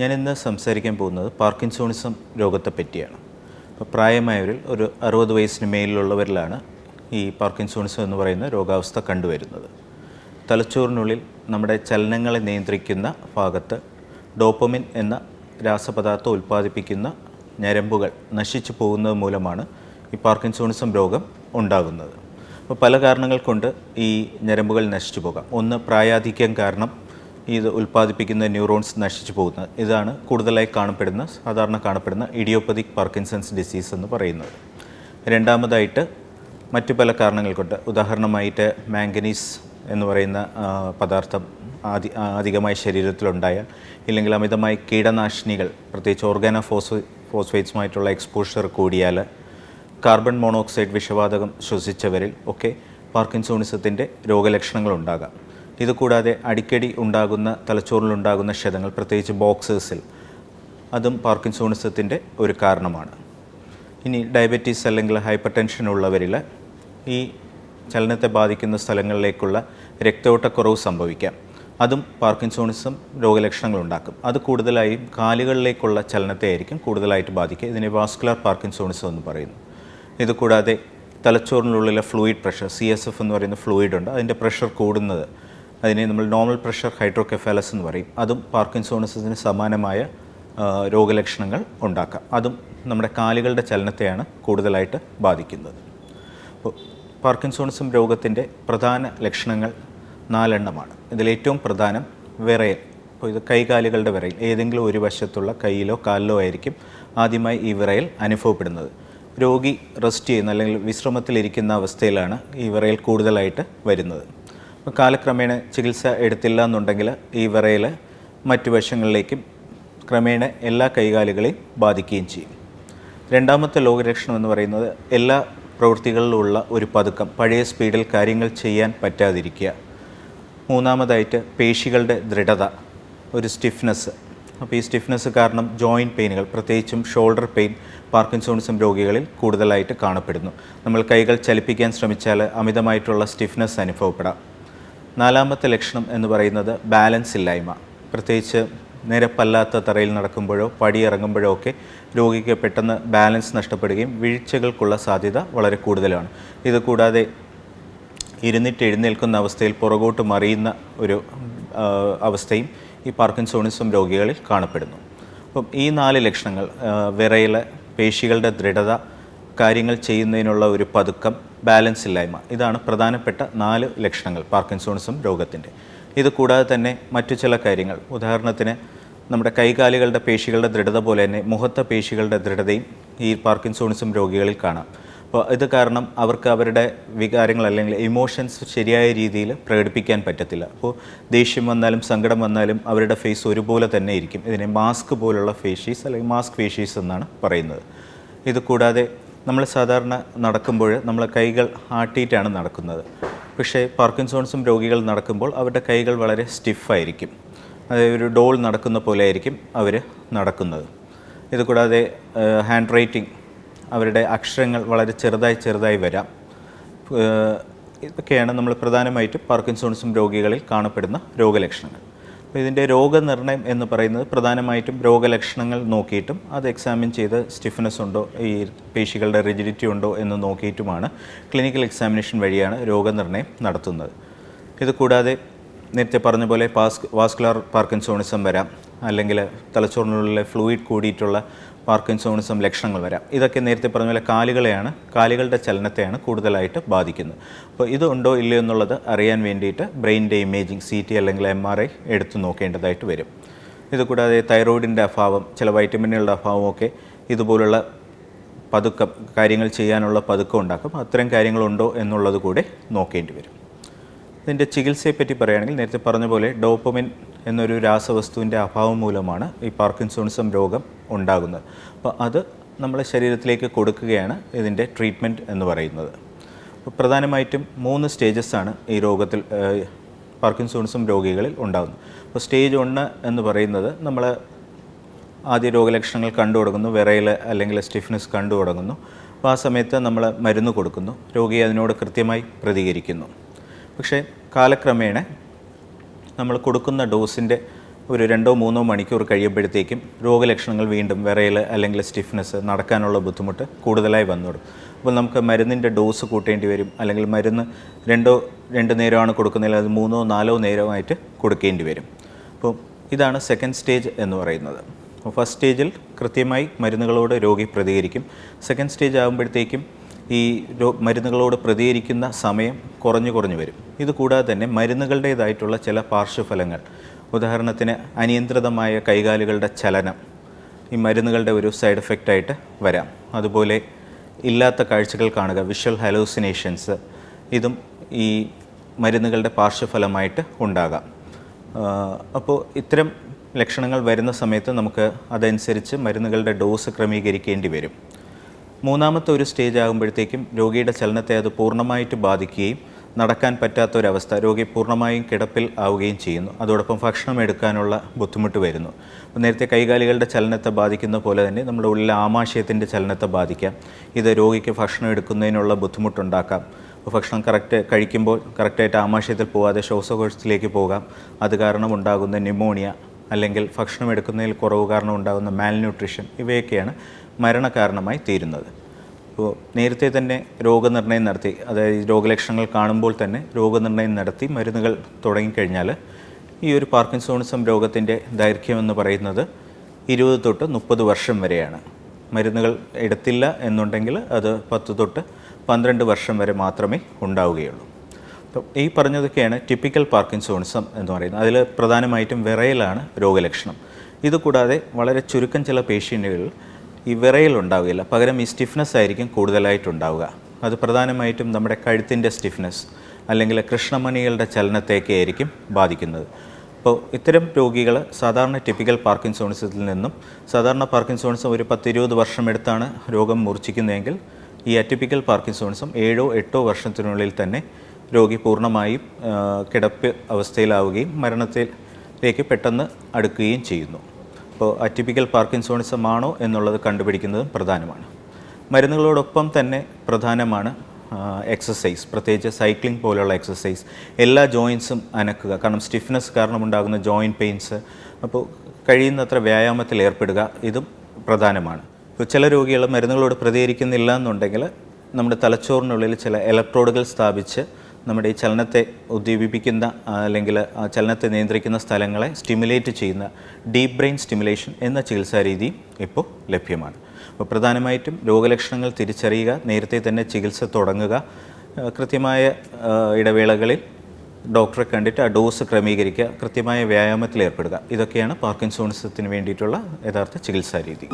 ഞാനിന്ന് സംസാരിക്കാൻ പോകുന്നത് പാർക്കിൻസോണിസം രോഗത്തെ പറ്റിയാണ്. അപ്പോൾ പ്രായമായവരിൽ ഒരു 60 വയസ്സിന് മേലിലുള്ളവരിലാണ് ഈ പാർക്കിൻസോണിസം എന്ന് പറയുന്ന രോഗാവസ്ഥ കണ്ടുവരുന്നത്. തലച്ചോറിനുള്ളിൽ നമ്മുടെ ചലനങ്ങളെ നിയന്ത്രിക്കുന്ന ഭാഗത്ത് ഡോപ്പമിൻ എന്ന രാസപദാർത്ഥം ഉൽപ്പാദിപ്പിക്കുന്ന ഞരമ്പുകൾ നശിച്ചു പോകുന്നത് മൂലമാണ് ഈ പാർക്കിൻസോണിസം രോഗം ഉണ്ടാകുന്നത്. അപ്പോൾ പല കാരണങ്ങൾ കൊണ്ട് ഈ ഞരമ്പുകൾ നശിച്ചു പോകാം. ഒന്ന്, പ്രായാധിക്യം കാരണം ഇത് ഉൽപ്പാദിപ്പിക്കുന്ന ന്യൂറോൺസ് നശിച്ചു പോകുന്നത്. ഇതാണ് കൂടുതലായി സാധാരണ കാണപ്പെടുന്ന ഇഡിയോപ്പതിക് പാർക്കിൻസൺസ് ഡിസീസ് എന്ന് പറയുന്നത്. രണ്ടാമതായിട്ട് മറ്റു പല കാരണങ്ങൾ കൊണ്ട്, ഉദാഹരണമായിട്ട് മാംഗനീസ് എന്ന് പറയുന്ന പദാർത്ഥം അധികമായി ശരീരത്തിലുണ്ടായാൽ, ഇല്ലെങ്കിൽ അമിതമായി കീടനാശിനികൾ പ്രത്യേകിച്ച് ഫോസ്ഫേറ്റ്സുമായിട്ടുള്ള എക്സ്പോഷർ കൂടിയാൽ, കാർബൺ മോണോക്സൈഡ് വിഷവാതകം ശ്വസിച്ചവരിൽ ഒക്കെ പാർക്കിൻസോണിസത്തിൻ്റെ രോഗലക്ഷണങ്ങൾ ഉണ്ടാകാം. ഇതുകൂടാതെ അടിക്കടി ഉണ്ടാകുന്ന തലച്ചോറിലുണ്ടാകുന്ന ക്ഷതങ്ങൾ, പ്രത്യേകിച്ച് ബോക്സേഴ്സിൽ, അതും പാർക്കിൻസോണിസത്തിൻ്റെ ഒരു കാരണമാണ്. ഇനി ഡയബറ്റീസ് അല്ലെങ്കിൽ ഹൈപ്പർ ടെൻഷൻ ഉള്ളവരിൽ ഈ ചലനത്തെ ബാധിക്കുന്ന സ്ഥലങ്ങളിലേക്കുള്ള രക്തയോട്ടക്കുറവ് സംഭവിക്കാം. അതും പാർക്കിൻസോണിസം രോഗലക്ഷണങ്ങൾ ഉണ്ടാക്കും. അത് കൂടുതലായും കാലുകളിലേക്കുള്ള ചലനത്തെ ആയിരിക്കും കൂടുതലായിട്ട് ബാധിക്കുക. ഇതിനെ വാസ്കുലർ പാർക്കിൻസോണിസം എന്ന് പറയുന്നു. ഇതുകൂടാതെ തലച്ചോറിനുള്ളിലെ ഫ്ലൂയിഡ് പ്രഷർ, CSF എന്ന് പറയുന്ന ഫ്ലൂയിഡ് ഉണ്ട്, അതിൻ്റെ പ്രഷർ കൂടുന്നത്, അതിനെ നമ്മൾ നോർമൽ പ്രഷർ ഹൈഡ്രോകെഫാലസ് എന്ന് പറയും. അതും പാർക്കിൻസോണിസത്തിന് സമാനമായ രോഗലക്ഷണങ്ങൾ ഉണ്ടാക്കാം. അതും നമ്മുടെ കാലുകളുടെ ചലനത്തെയാണ് കൂടുതലായിട്ട് ബാധിക്കുന്നത്. അപ്പോൾ പാർക്കിൻസോണിസം രോഗത്തിൻ്റെ പ്രധാന ലക്ഷണങ്ങൾ 4 എണ്ണമാണ്. ഇതിലേറ്റവും പ്രധാനം വിറയൽ. അപ്പോൾ ഇത് കൈകാലുകളുടെ വിറയൽ, ഏതെങ്കിലും ഒരു വശത്തുള്ള കൈയിലോ കാലിലോ ആയിരിക്കും ആദ്യമായി ഈ വിറയൽ അനുഭവപ്പെടുന്നത്. രോഗി റെസ്റ്റ് ചെയ്യുന്ന അല്ലെങ്കിൽ വിശ്രമത്തിലിരിക്കുന്ന അവസ്ഥയിലാണ് ഈ വിറയൽ കൂടുതലായിട്ട് വരുന്നത്. അപ്പോൾ കാലക്രമേണ ചികിത്സ എടുത്തില്ല എന്നുണ്ടെങ്കിൽ ഈ വിറയൽ മറ്റു വശങ്ങളിലേക്കും ക്രമേണ എല്ലാ കൈകാലുകളെയും ബാധിക്കുകയും ചെയ്യും. രണ്ടാമത്തെ രോഗലക്ഷണം എന്ന് പറയുന്നത് എല്ലാ പ്രവൃത്തികളിലുമുള്ള ഒരു പതുക്കം, പഴയ സ്പീഡിൽ കാര്യങ്ങൾ ചെയ്യാൻ പറ്റാതിരിക്കുക. മൂന്നാമതായിട്ട് പേശികളുടെ ദൃഢത, ഒരു സ്റ്റിഫ്നെസ്. അപ്പോൾ ഈ സ്റ്റിഫ്നെസ് കാരണം ജോയിൻറ്റ് പെയിനുകൾ, പ്രത്യേകിച്ചും ഷോൾഡർ പെയിൻ പാർക്കിൻസോണിസം രോഗികളിൽ കൂടുതലായിട്ട് കാണപ്പെടുന്നു. നമ്മൾ കൈകൾ ചലിപ്പിക്കാൻ ശ്രമിച്ചാൽ അമിതമായിട്ടുള്ള സ്റ്റിഫ്നെസ് അനുഭവപ്പെടാം. നാലാമത്തെ ലക്ഷണം എന്ന് പറയുന്നത് ബാലൻസ് ഇല്ലായ്മ. പ്രത്യേകിച്ച് നിരപ്പല്ലാത്ത തറയിൽ നടക്കുമ്പോഴോ പടിയിറങ്ങുമ്പോഴോ ഒക്കെ രോഗിക്ക് പെട്ടെന്ന് ബാലൻസ് നഷ്ടപ്പെടുകയും വീഴ്ചകൾക്കുള്ള സാധ്യത വളരെ കൂടുതലാണ്. ഇതുകൂടാതെ ഇരുന്നിട്ട് എഴുന്നേൽക്കുന്ന അവസ്ഥയിൽ പുറകോട്ട് മറിയുന്ന ഒരു അവസ്ഥയും ഈ പാർക്കിൻസോണിസം രോഗികളിൽ കാണപ്പെടുന്നു. അപ്പം ഈ 4 ലക്ഷണങ്ങൾ, വിറയൽ, പേശികളുടെ ദൃഢത, കാര്യങ്ങൾ ചെയ്യുന്നതിനുള്ള ഒരു പതുക്കം, ബാലൻസ് ഇല്ലായ്മ, ഇതാണ് പ്രധാനപ്പെട്ട 4 ലക്ഷണങ്ങൾ പാർക്കിൻസോണിസം രോഗത്തിൻ്റെ. ഇത് കൂടാതെ തന്നെ മറ്റു ചില കാര്യങ്ങൾ, ഉദാഹരണത്തിന് നമ്മുടെ കൈകാലുകളുടെ പേശികളുടെ ദൃഢത പോലെ തന്നെ മുഖത്തെ പേശികളുടെ ദൃഢതയും ഈ പാർക്കിൻസോണിസം രോഗികളിൽ കാണാം. അപ്പോൾ ഇത് കാരണം അവർക്ക് അവരുടെ വികാരങ്ങൾ അല്ലെങ്കിൽ ഇമോഷൻസ് ശരിയായ രീതിയിൽ പ്രകടിപ്പിക്കാൻ പറ്റത്തില്ല. അപ്പോൾ ദേഷ്യം വന്നാലും സങ്കടം വന്നാലും അവരുടെ ഫേസ് ഒരുപോലെ തന്നെ ഇരിക്കും. ഇതിനെ മാസ്ക് പോലുള്ള ഫേഷ്യസ് അല്ലെങ്കിൽ മാസ്ക് ഫേഷ്യസ് എന്നാണ് പറയുന്നത്. ഇത് കൂടാതെ നമ്മൾ സാധാരണ നടക്കുമ്പോൾ നമ്മൾ കൈകൾ ആട്ടിയിട്ടാണ് നടക്കുന്നത്. പക്ഷേ പാർക്കിൻസോണിസം രോഗികൾ നടക്കുമ്പോൾ അവരുടെ കൈകൾ വളരെ സ്റ്റിഫായിരിക്കും. അതായത് ഒരു ഡോൾ നടക്കുന്ന പോലെ ആയിരിക്കും അവർ നടക്കുന്നത്. ഇതുകൂടാതെ ഹാൻഡ് റൈറ്റിംഗ്, അവരുടെ അക്ഷരങ്ങൾ വളരെ ചെറുതായി വരാം. ഇതൊക്കെയാണ് നമ്മൾ പ്രധാനമായിട്ടും പാർക്കിൻസോണിസം രോഗികളിൽ കാണപ്പെടുന്ന രോഗലക്ഷണങ്ങൾ. അപ്പോൾ ഇതിൻ്റെ രോഗനിർണയം എന്ന് പറയുന്നത് പ്രധാനമായിട്ടും രോഗലക്ഷണങ്ങൾ നോക്കിയിട്ടും അത് എക്സാമിൻ ചെയ്ത് സ്റ്റിഫ്നെസ് ഉണ്ടോ, ഈ പേശികളുടെ റിജിഡിറ്റി ഉണ്ടോ എന്ന് നോക്കിയിട്ടുമാണ് ക്ലിനിക്കൽ എക്സാമിനേഷൻ വഴിയാണ് രോഗനിർണയം നടത്തുന്നത്. ഇതുകൂടാതെ നേരത്തെ പറഞ്ഞ പോലെ വാസ്കുലർ പാർക്കിൻസോണിസം വരാം, അല്ലെങ്കിൽ തലച്ചോറിനുള്ളിലെ ഫ്ലൂയിഡ് കൂടിയിട്ടുള്ള പാർക്കിൻസോണിസം ലക്ഷണങ്ങൾ വരാം. ഇതൊക്കെ നേരത്തെ പറഞ്ഞ പോലെ കാലുകളുടെ ചലനത്തെയാണ് കൂടുതലായിട്ട് ബാധിക്കുന്നത്. അപ്പോൾ ഇതുണ്ടോ ഇല്ലയോ എന്നുള്ളത് അറിയാൻ വേണ്ടിയിട്ട് ബ്രെയിനിൻ്റെ ഇമേജിങ്, CT അല്ലെങ്കിൽ MRI എടുത്തു നോക്കേണ്ടതായിട്ട് വരും. ഇതുകൂടാതെ തൈറോയിഡിൻ്റെ അഭാവം, ചില വൈറ്റമിനുകളുടെ അഭാവമൊക്കെ ഇതുപോലുള്ള പതുക്കം, കാര്യങ്ങൾ ചെയ്യാനുള്ള പതുക്കം ഉണ്ടാക്കും. അത്തരം കാര്യങ്ങളുണ്ടോ എന്നുള്ളത് കൂടെ നോക്കേണ്ടി വരും. ഇതിൻ്റെ ചികിത്സയെപ്പറ്റി പറയുകയാണെങ്കിൽ നേരത്തെ പറഞ്ഞ പോലെ ഡോപ്പമിൻ എന്നൊരു രാസവസ്തുവിൻ്റെ അഭാവം മൂലമാണ് ഈ പാർക്കിൻസോണിസം രോഗം ഉണ്ടാകുന്നത്. അപ്പോൾ അത് നമ്മളെ ശരീരത്തിലേക്ക് കൊടുക്കുകയാണ് ഇതിൻ്റെ ട്രീറ്റ്മെൻറ്റ് എന്ന് പറയുന്നത്. അപ്പോൾ പ്രധാനമായിട്ടും 3 സ്റ്റേജസാണ് ഈ രോഗത്തിൽ പാർക്കിൻസോണിസം രോഗികളിൽ ഉണ്ടാകുന്നത്. അപ്പോൾ സ്റ്റേജ് 1 എന്ന് പറയുന്നത് നമ്മൾ ആദ്യ രോഗലക്ഷണങ്ങൾ കണ്ടു തുടങ്ങുന്നു, വിറയൽ അല്ലെങ്കിൽ സ്റ്റിഫ്നെസ് കണ്ടു തുടങ്ങുന്നു. അപ്പോൾ ആ സമയത്ത് നമ്മൾ മരുന്ന് കൊടുക്കുന്നു, രോഗി അതിനോട് കൃത്യമായി പ്രതികരിക്കുന്നു. പക്ഷേ കാലക്രമേണ നമ്മൾ കൊടുക്കുന്ന ഡോസിൻ്റെ ഒരു 2-3 മണിക്കൂർ കഴിയുമ്പോഴത്തേക്കും രോഗലക്ഷണങ്ങൾ വീണ്ടും വിറയൽ അല്ലെങ്കിൽ സ്റ്റിഫ്നെസ്, നടക്കാനുള്ള ബുദ്ധിമുട്ട് കൂടുതലായി വന്നോടും. അപ്പോൾ നമുക്ക് മരുന്നിൻ്റെ ഡോസ് കൂട്ടേണ്ടി വരും, അല്ലെങ്കിൽ മരുന്ന് രണ്ട് നേരമാണ് കൊടുക്കുന്നതിൽ അത് 3-4 നേരമായിട്ട് കൊടുക്കേണ്ടി വരും. അപ്പോൾ ഇതാണ് സെക്കൻഡ് സ്റ്റേജ് എന്ന് പറയുന്നത്. അപ്പോൾ ഫസ്റ്റ് സ്റ്റേജിൽ കൃത്യമായി മരുന്നുകളോട് രോഗി പ്രതികരിക്കും. സെക്കൻഡ് സ്റ്റേജ് ആകുമ്പോഴത്തേക്കും ഈ മരുന്നുകളോട് പ്രതികരിക്കുന്ന സമയം കുറഞ്ഞു വരും. ഇതുകൂടാതെ തന്നെ മരുന്നുകളുടേതായിട്ടുള്ള ചില പാർശ്വഫലങ്ങൾ, ഉദാഹരണത്തിന് അനിയന്ത്രിതമായ കൈകാലുകളുടെ ചലനം ഈ മരുന്നുകളുടെ ഒരു സൈഡ് എഫക്റ്റായിട്ട് വരാം. അതുപോലെ ഇല്ലാത്ത കാഴ്ചകൾ കാണുക, വിഷ്വൽ ഹലൂസിനേഷൻസ്, ഇതും ഈ മരുന്നുകളുടെ പാർശ്വഫലമായിട്ട് ഉണ്ടാകാം. അപ്പോൾ ഇത്തരം ലക്ഷണങ്ങൾ വരുന്ന സമയത്ത് നമുക്ക് അതനുസരിച്ച് മരുന്നുകളുടെ ഡോസ് ക്രമീകരിക്കേണ്ടി വരും. മൂന്നാമത്തെ ഒരു സ്റ്റേജ് ആകുമ്പോഴത്തേക്കും രോഗിയുടെ ചലനത്തെ അത് പൂർണ്ണമായിട്ട് ബാധിക്കുകയും നടക്കാൻ പറ്റാത്തൊരവസ്ഥ, രോഗി പൂർണ്ണമായും കിടപ്പിൽ ആവുകയും ചെയ്യുന്നു. അതോടൊപ്പം ഭക്ഷണം എടുക്കാനുള്ള ബുദ്ധിമുട്ട് വരുന്നു. അപ്പോൾ നേരത്തെ കൈകാലുകളുടെ ചലനത്തെ ബാധിക്കുന്ന പോലെ തന്നെ നമ്മുടെ ഉള്ളിലെ ആമാശയത്തിൻ്റെ ചലനത്തെ ബാധിക്കാം. ഇത് രോഗിക്ക് ഭക്ഷണം എടുക്കുന്നതിനുള്ള ബുദ്ധിമുട്ടുണ്ടാക്കാം. അപ്പോൾ ഭക്ഷണം കഴിക്കുമ്പോൾ കറക്റ്റായിട്ട് ആമാശയത്തിൽ പോകാതെ ശ്വാസകോശത്തിലേക്ക് പോകാം. അത് കാരണം ഉണ്ടാകുന്ന ന്യൂമോണിയ, അല്ലെങ്കിൽ ഭക്ഷണം എടുക്കുന്നതിൽ കുറവ് കാരണം ഉണ്ടാകുന്ന മാൽന്യൂട്രീഷൻ, ഇവയൊക്കെയാണ് മരണകാരണമായി തീരുന്നത്. അപ്പോൾ നേരത്തെ തന്നെ രോഗനിർണയം നടത്തി, അതായത് രോഗലക്ഷണങ്ങൾ കാണുമ്പോൾ തന്നെ രോഗനിർണയം നടത്തി മരുന്നുകൾ തുടങ്ങിക്കഴിഞ്ഞാൽ ഈ ഒരു പാർക്കിൻസോണിസം രോഗത്തിൻ്റെ ദൈർഘ്യമെന്ന് പറയുന്നത് 20 തൊട്ട് 30 വർഷം വരെയാണ്. മരുന്നുകൾ എടുത്തില്ല എന്നുണ്ടെങ്കിൽ അത് 10 തൊട്ട് 12 വർഷം വരെ മാത്രമേ ഉണ്ടാവുകയുള്ളൂ. അപ്പോൾ ഈ പറഞ്ഞതൊക്കെയാണ് ടിപ്പിക്കൽ പാർക്കിൻസോണിസം എന്ന് പറയുന്നത്. അതിൽ പ്രധാനമായിട്ടും വിറയലാണ് രോഗലക്ഷണം. ഇതുകൂടാതെ വളരെ ചുരുക്കം ചില പേഷ്യൻറ്റുകളിൽ ഈ വിറയൽ ഉണ്ടാവുകയില്ല, പകരം ഈ സ്റ്റിഫ്നെസ് ആയിരിക്കും കൂടുതലായിട്ടുണ്ടാവുക. അത് പ്രധാനമായിട്ടും നമ്മുടെ കഴുത്തിൻ്റെ സ്റ്റിഫ്നെസ് അല്ലെങ്കിൽ കൃഷ്ണമണികളുടെ ചലനത്തേക്ക് ആയിരിക്കും ബാധിക്കുന്നത്. അപ്പോൾ ഇത്തരം രോഗികൾ സാധാരണ ടിപ്പിക്കൽ പാർക്കിൻസോണിസത്തിൽ നിന്നും, സാധാരണ പാർക്കിൻസോണിസം ഒരു 10-20 വർഷം എടുത്താണ് രോഗം മൂർച്ഛിക്കുന്നതെങ്കിൽ ഈ അറ്റിപ്പിക്കൽ പാർക്കിൻസോണിസം 7-8 വർഷത്തിനുള്ളിൽ തന്നെ രോഗി പൂർണ്ണമായും കിടപ്പ് അവസ്ഥയിലാവുകയും മരണത്തിലേക്ക് പെട്ടെന്ന് അടുക്കുകയും ചെയ്യുന്നു. അപ്പോൾ അറ്റിപ്പിക്കൽ പാർക്കിൻസോണിസം ആണോ എന്നുള്ളത് കണ്ടുപിടിക്കുന്നതും പ്രധാനമാണ്. മരുന്നുകളോടൊപ്പം തന്നെ പ്രധാനമാണ് എക്സസൈസ്, പ്രത്യേകിച്ച് സൈക്ലിംഗ് പോലുള്ള എക്സസൈസ്. എല്ലാ ജോയിൻസും അനക്കുക, കാരണം സ്റ്റിഫ്നെസ് കാരണമുണ്ടാകുന്ന ജോയിൻറ്റ് പെയിൻസ്. അപ്പോൾ കഴിയുന്നത്ര വ്യായാമത്തിൽ ഏർപ്പെടുക, ഇതും പ്രധാനമാണ്. ഇപ്പോൾ ചില രോഗികൾ മരുന്നുകളോട് പ്രതികരിക്കുന്നില്ല എന്നുണ്ടെങ്കിൽ നമ്മുടെ തലച്ചോറിനുള്ളിൽ ചില ഇലക്ട്രോഡുകൾ സ്ഥാപിച്ച് നമ്മുടെ ഈ ചലനത്തെ ഉദ്ദീപിപ്പിക്കുന്ന അല്ലെങ്കിൽ ചലനത്തെ നിയന്ത്രിക്കുന്ന സ്ഥലങ്ങളെ സ്റ്റിമുലേറ്റ് ചെയ്യുന്ന ഡീപ്പ് ബ്രെയിൻ സ്റ്റിമുലേഷൻ എന്ന ചികിത്സാ രീതിയും ഇപ്പോൾ ലഭ്യമാണ്. അപ്പോൾ പ്രധാനമായിട്ടും രോഗലക്ഷണങ്ങൾ തിരിച്ചറിയുക, നേരത്തെ തന്നെ ചികിത്സ തുടങ്ങുക, കൃത്യമായ ഇടവേളകളിൽ ഡോക്ടറെ കണ്ടിട്ട് ആ ഡോസ് ക്രമീകരിക്കുക, കൃത്യമായ വ്യായാമത്തിൽ ഏർപ്പെടുക, ഇതൊക്കെയാണ് പാർക്കിൻസോണിസത്തിന് വേണ്ടിയിട്ടുള്ള യഥാർത്ഥ ചികിത്സാ രീതി.